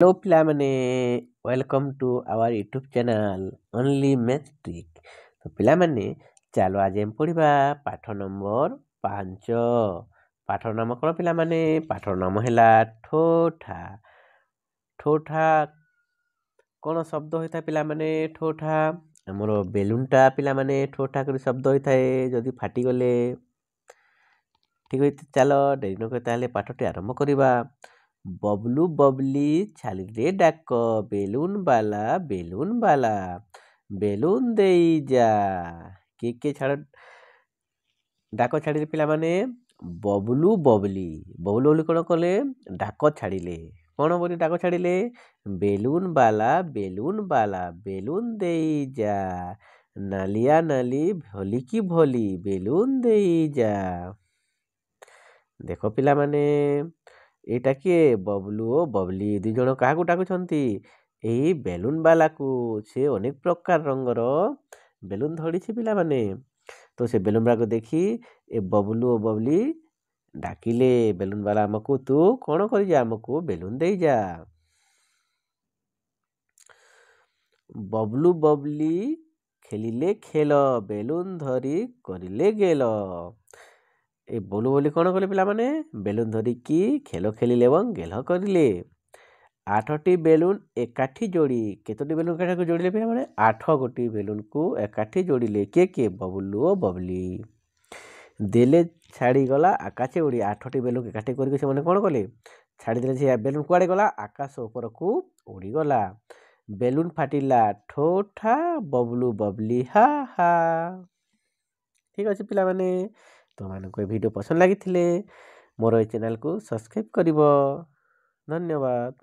Hello ପିଲାମାନେ, welcome to our YouTube channel only math trick. ତ ପିଲାମାନେ ଚାଲ ଆଜି ଆମେ ପଢ଼ିବା ପାଠ ନମ୍ବର 5। ପାଠର ନାମ କ'ଣ ପିଲାମାନେ? ପାଠର ନାମ ହେଲା ଠୋଠା। ଠୋଠା କ'ଣ ଶବ୍ଦ ହୋଇଥାଏ ପିଲାମାନେ? ଠୋଠା ଆମର ବେଲୁନ୍ଟା ପିଲାମାନେ ଠୋଠା କରି ଶବ୍ଦ ହୋଇଥାଏ ଯଦି ଫାଟିଗଲେ। ଠିକ୍ ଅଛି, ଚାଲ ଡେରି ନ କରି ତାହେଲେ ପାଠଟି ଆରମ୍ଭ କରିବା। ବବଲୁ ବବଲି ଛାଲିରେ ଡାକ, ବେଲୁନ ବାଲା ବେଲୁନ ଦେଇ ଯା। କିଏ ଡାକ ଛାଡ଼ିଲେ ପିଲାମାନେ? ବବଲୁ ବବଲି କ'ଣ କଲେ? ଡାକ ଛାଡ଼ିଲେ। କ'ଣ ବୋଲି ଡାକ ଛାଡ଼ିଲେ? ବେଲୁନ ବାଲା ବେଲୁନ ଦେଇ ଯା। ନାଲିଆ ନାଲି ଭଲିକି ଭଲି ବେଲୁନ ଦେଇ ଯା। ଦେଖ ପିଲାମାନେ, ଏଇଟା କିଏ? ବବଲୁ ଓ ବବଲି ଦୁଇ ଜଣ କାହାକୁ ଡାକୁଛନ୍ତି? ଏହି ବେଲୁନ ବାଲାକୁ। ସେ ଅନେକ ପ୍ରକାର ରଙ୍ଗର ବେଲୁନ ଧରିଛି ପିଲାମାନେ। ତ ସେ ବେଲୁନ ବାଲାକୁ ଦେଖି ଏ ବବଲୁ ଓ ବବଲି ଡାକିଲେ, ବେଲୁନ ବାଲା ଆମକୁ ତୁ କ'ଣ କରିଯା, ଆମକୁ ବେଲୁନ ଦେଇଯା। ବବଲୁ ବବଲି ଖେଳିଲେ ଖେଳ, ବେଲୁନ ଧରି କରିଲେ ଗେଲ। ଏ ବବଲୁ ବବଲି କ'ଣ କଲେ ପିଲାମାନେ? ବେଲୁନ ଧରିକି ଖେଳ ଖେଳିଲେ ଏବଂ ଗେଲ କରିଲେ। 8ଟି ବେଲୁନ ଏକାଠି ଯୋଡ଼ି। କେତୋଟି ବେଲୁନ ଏକାଠି ଯୋଡ଼ିଲେ ପିଲାମାନେ? 8 ଗୋଟି ବେଲୁନକୁ ଏକାଠି ଯୋଡ଼ିଲେ। କିଏ? ବବଲୁ ଓ ବବଲି। ଦେଲେ ଛାଡ଼ିଗଲା ଆକାଶେ ଉଡ଼ି। 8ଟି ବେଲୁନ ଏକାଠି କରିକି ସେମାନେ କ'ଣ କଲେ? ଛାଡ଼ିଦେଲେ। ସେ ବେଲୁନ କୁଆଡ଼େ ଗଲା? ଆକାଶ ଉପରକୁ ଉଡ଼ିଗଲା। ବେଲୁନ ଫାଟିଲା ଠୋ ଠା, ବବଲୁ ବବଲି ହା ହା। ଠିକ୍ ଅଛି ପିଲାମାନେ, ତୁମମାନଙ୍କୁ ଏ ଭିଡ଼ିଓ ପସନ୍ଦ ଲାଗିଥିଲେ ମୋର ଏ ଚ୍ୟାନେଲକୁ ସବସ୍କ୍ରାଇବ୍ କରିବ। ଧନ୍ୟବାଦ।